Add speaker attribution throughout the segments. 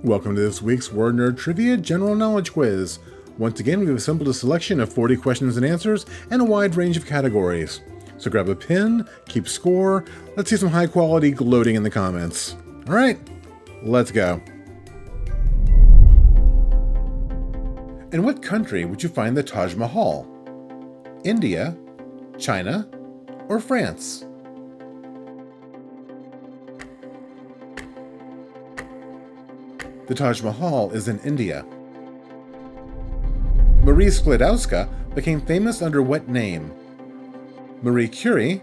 Speaker 1: Welcome to this week's Word Nerd Trivia General Knowledge Quiz. Once again, we've assembled a selection of 40 questions and answers and a wide range of categories. So grab a pen, keep score, let's see some high quality gloating in the comments. Alright, let's go. In what country would you find the Taj Mahal? India, China, or France? The Taj Mahal is in India. Marie Sklodowska became famous under what name? Marie Curie,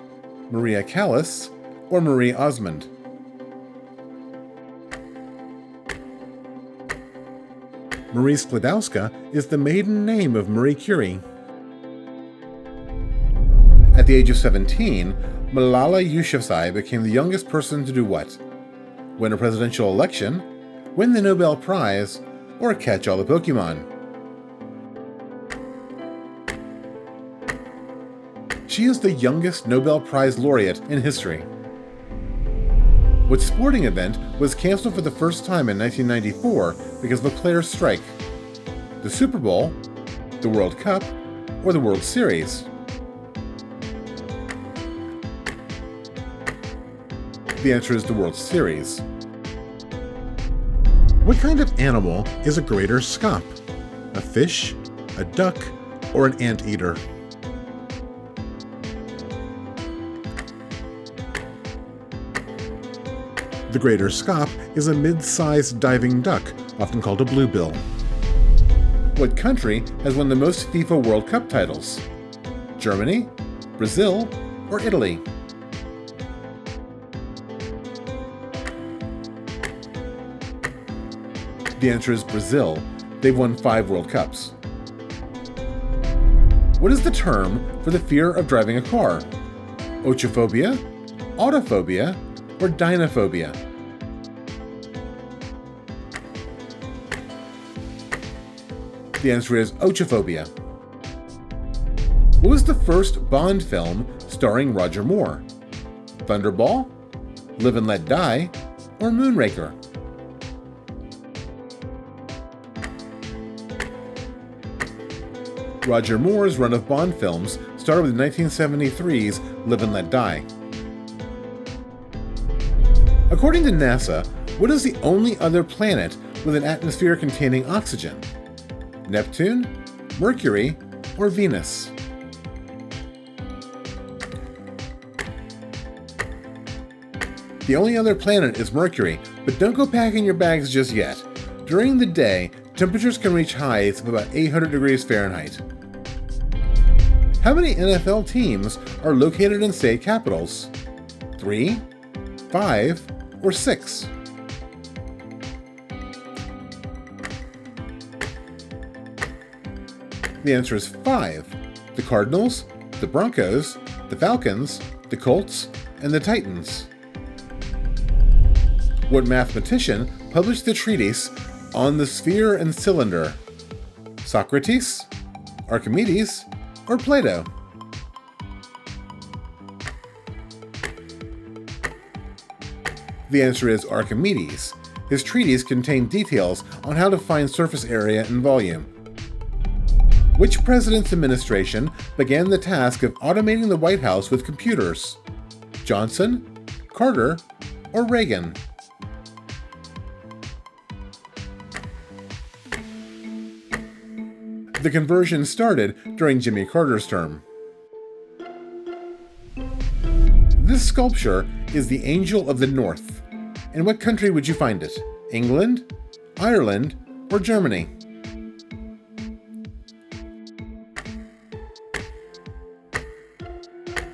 Speaker 1: Maria Callas, or Marie Osmond? Marie Sklodowska is the maiden name of Marie Curie. At the age of 17, Malala Yousafzai became the youngest person to do what? Win a presidential election, win the Nobel Prize, or catch all the Pokemon? She is the youngest Nobel Prize laureate in history. What sporting event was canceled for the first time in 1994 because of a player's strike? The Super Bowl, the World Cup, or the World Series? The answer is the World Series. What kind of animal is a greater scaup? A fish, a duck, or an anteater? The greater scaup is a mid-sized diving duck, often called a bluebill. What country has won the most FIFA World Cup titles? Germany, Brazil, or Italy? The answer is Brazil. They've won 5 World Cups. What is the term for the fear of driving a car? Ochophobia, autophobia, or dynophobia? The answer is ochophobia. What was the first Bond film starring Roger Moore? Thunderball, Live and Let Die, or Moonraker? Roger Moore's run of Bond films started with 1973's Live and Let Die. According to NASA, what is the only other planet with an atmosphere containing oxygen? Neptune, Mercury, or Venus? The only other planet is Mercury, but don't go packing your bags just yet. During the day, temperatures can reach highs of about 800 degrees Fahrenheit. How many NFL teams are located in state capitals? 3, 5, or 6? The answer is 5. The Cardinals, the Broncos, the Falcons, the Colts, and the Titans. What mathematician published the treatise On the Sphere and Cylinder? Socrates, Archimedes, or Plato? The answer is Archimedes. His treatise contained details on how to find surface area and volume. Which president's administration began the task of automating the White House with computers? Johnson, Carter, or Reagan? The conversion started during Jimmy Carter's term. This sculpture is the Angel of the North. In what country would you find it? England, Ireland, or Germany?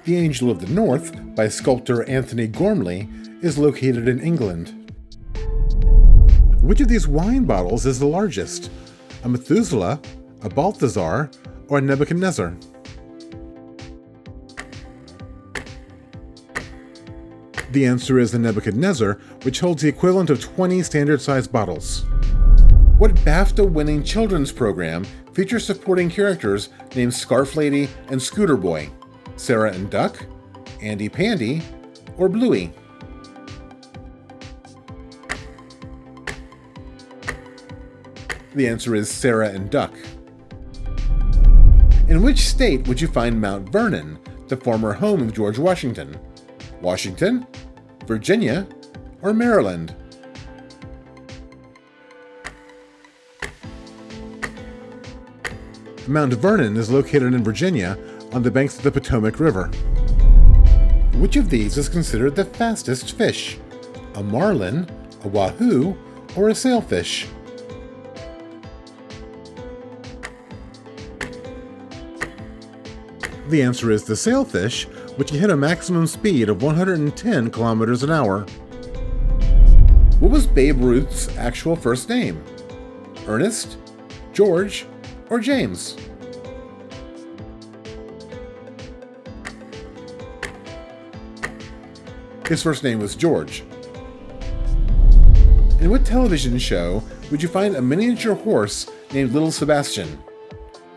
Speaker 1: The Angel of the North, by sculptor Anthony Gormley, is located in England. Which of these wine bottles is the largest? A Methuselah, a Balthazar, or a Nebuchadnezzar? The answer is the Nebuchadnezzar, which holds the equivalent of 20 standard-sized bottles. What BAFTA-winning children's program features supporting characters named Scarf Lady and Scooter Boy? Sarah and Duck, Andy Pandy, or Bluey? The answer is Sarah and Duck. In which state would you find Mount Vernon, the former home of George Washington? Washington, Virginia, or Maryland? Mount Vernon is located in Virginia on the banks of the Potomac River. Which of these is considered the fastest fish? A marlin, a wahoo, or a sailfish? The answer is the sailfish, which can hit a maximum speed of 110 kilometers an hour. What was Babe Ruth's actual first name? Ernest, George, or James? His first name was George. In what television show would you find a miniature horse named Little Sebastian?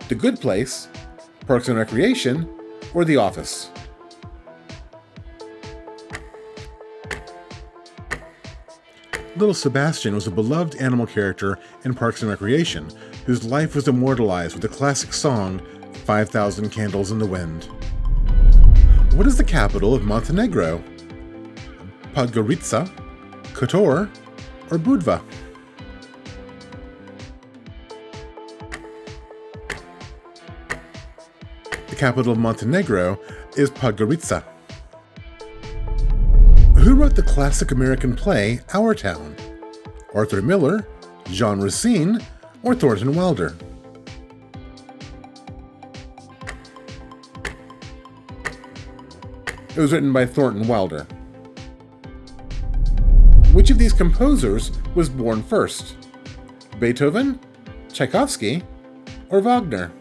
Speaker 1: The Good Place, Parks and Recreation, or The Office? Little Sebastian was a beloved animal character in Parks and Recreation, whose life was immortalized with the classic song 5,000 Candles in the Wind. What is the capital of Montenegro? Podgorica, Kotor, or Budva? The capital of Montenegro is Podgorica. Who wrote the classic American play Our Town? Arthur Miller, Jean Racine, or Thornton Wilder? It was written by Thornton Wilder. Which of these composers was born first? Beethoven, Tchaikovsky, or Wagner?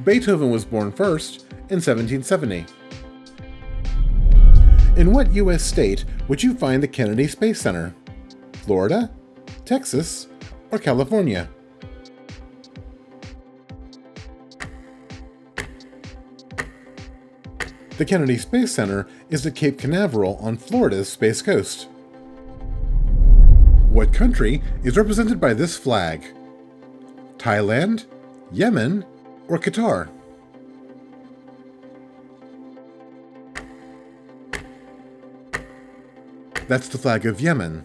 Speaker 1: Beethoven was born first in 1770. In what U.S. state would you find the Kennedy Space Center? Florida, Texas, or California? The Kennedy Space Center is at Cape Canaveral on Florida's Space Coast. What country is represented by this flag? Thailand, Yemen, or Qatar? That's the flag of Yemen.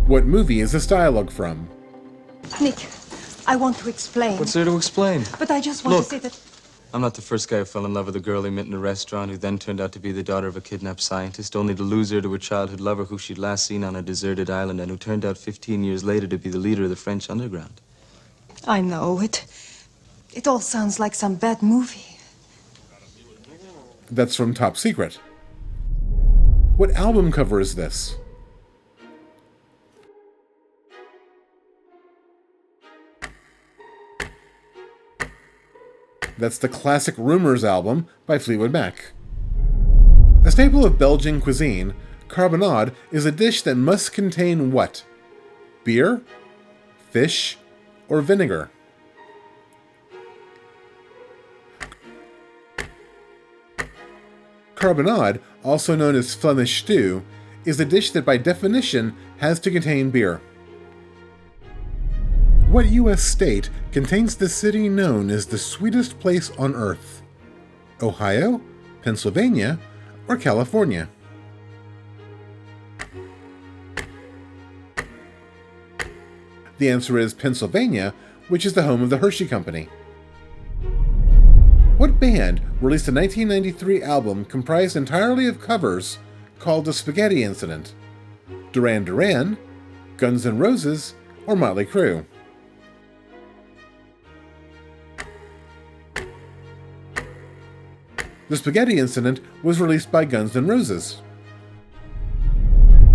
Speaker 1: What movie is this dialogue from?
Speaker 2: Nick, I want to explain.
Speaker 3: What's there to explain?
Speaker 2: But I just want
Speaker 3: Look.
Speaker 2: to say that...
Speaker 3: I'm not the first guy who fell in love with a girl he met in a restaurant who then turned out to be the daughter of a kidnapped scientist, only to lose her to a childhood lover who she'd last seen on a deserted island and who turned out 15 years later to be the leader of the French underground.
Speaker 2: I know, it all sounds like some bad movie.
Speaker 1: That's from Top Secret. What album cover is this? That's the classic Rumours album by Fleetwood Mac. A staple of Belgian cuisine, carbonade is a dish that must contain what? Beer, fish, or vinegar? Carbonade, also known as Flemish stew, is a dish that by definition has to contain beer. What U.S. state contains the city known as the sweetest place on earth? Ohio, Pennsylvania, or California? The answer is Pennsylvania, which is the home of the Hershey Company. What band released a 1993 album comprised entirely of covers called The Spaghetti Incident? Duran Duran, Guns N' Roses, or Motley Crue? The Spaghetti Incident was released by Guns N' Roses.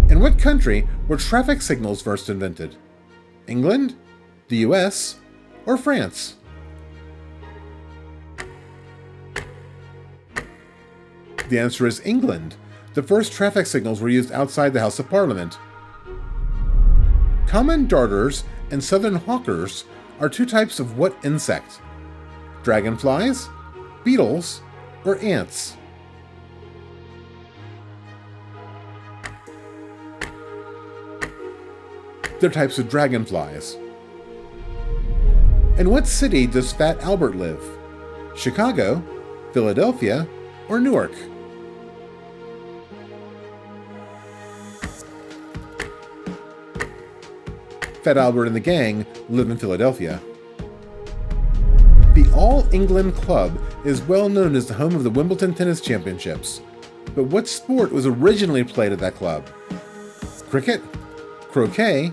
Speaker 1: In what country were traffic signals first invented? England, the US, or France? The answer is England. The first traffic signals were used outside the House of Parliament. Common darters and southern hawkers are two types of what insect? Dragonflies, beetles, or ants? They're types of dragonflies. In what city does Fat Albert live? Chicago, Philadelphia, or Newark? Fat Albert and the gang live in Philadelphia. The All England Club is well known as the home of the Wimbledon Tennis Championships. But what sport was originally played at that club? Cricket, croquet,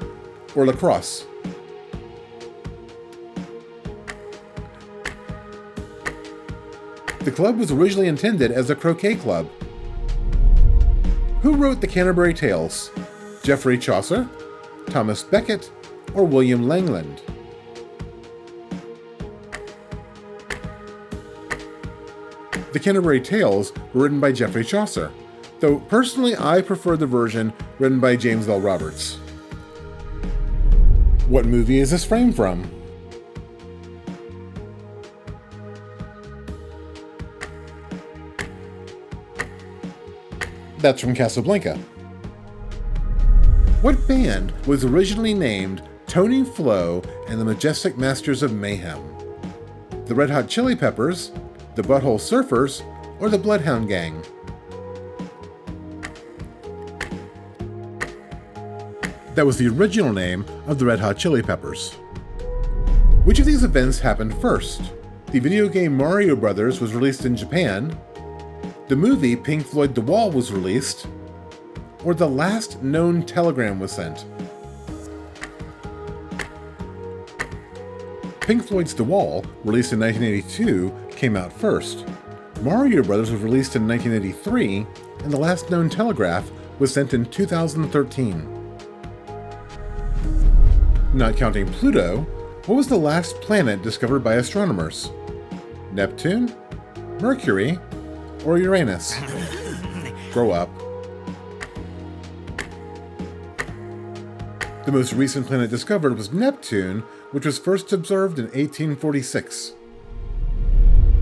Speaker 1: or lacrosse? The club was originally intended as a croquet club. Who wrote the Canterbury Tales? Geoffrey Chaucer, Thomas Becket, or William Langland? The Canterbury Tales were written by Geoffrey Chaucer, though personally I prefer the version written by James L. Roberts. What movie is this frame from? That's from Casablanca. What band was originally named Tony Flo and the Majestic Masters of Mayhem? The Red Hot Chili Peppers, the Butthole Surfers, or the Bloodhound Gang? That was the original name of the Red Hot Chili Peppers. Which of these events happened first? The video game Mario Bros. Was released in Japan, the movie Pink Floyd The Wall was released, or the last known telegram was sent? Pink Floyd's The Wall, released in 1982, came out first. Mario Bros. Was released in 1983, and the last known telegraph was sent in 2013. Not counting Pluto, what was the last planet discovered by astronomers? Neptune, Mercury, or Uranus? Grow up. The most recent planet discovered was Neptune, which was first observed in 1846.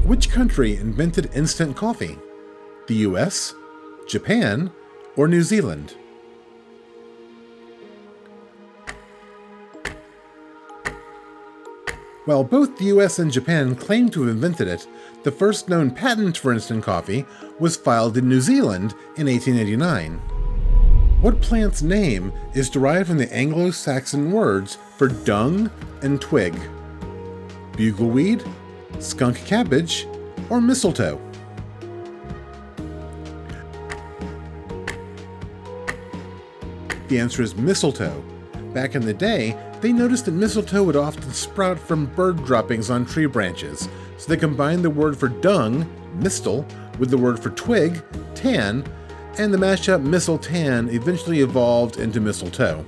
Speaker 1: Which country invented instant coffee? The US, Japan, or New Zealand? While both the US and Japan claim to have invented it, the first known patent for instant coffee was filed in New Zealand in 1889. What plant's name is derived from the Anglo-Saxon words for dung and twig? Bugleweed, skunk cabbage, or mistletoe? The answer is mistletoe. Back in the day, they noticed that mistletoe would often sprout from bird droppings on tree branches, so they combined the word for dung, mistle, with the word for twig, tan, and the mashup mistle-tan eventually evolved into mistletoe.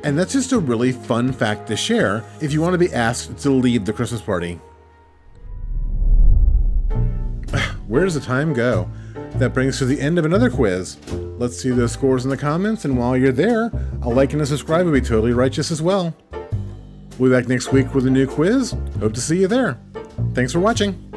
Speaker 1: And that's just a really fun fact to share if you want to be asked to lead the Christmas party. Where does the time go? That brings us to the end of another quiz. Let's see those scores in the comments, and while you're there, a like and a subscribe would be totally righteous as well. We'll be back next week with a new quiz. Hope to see you there. Thanks for watching.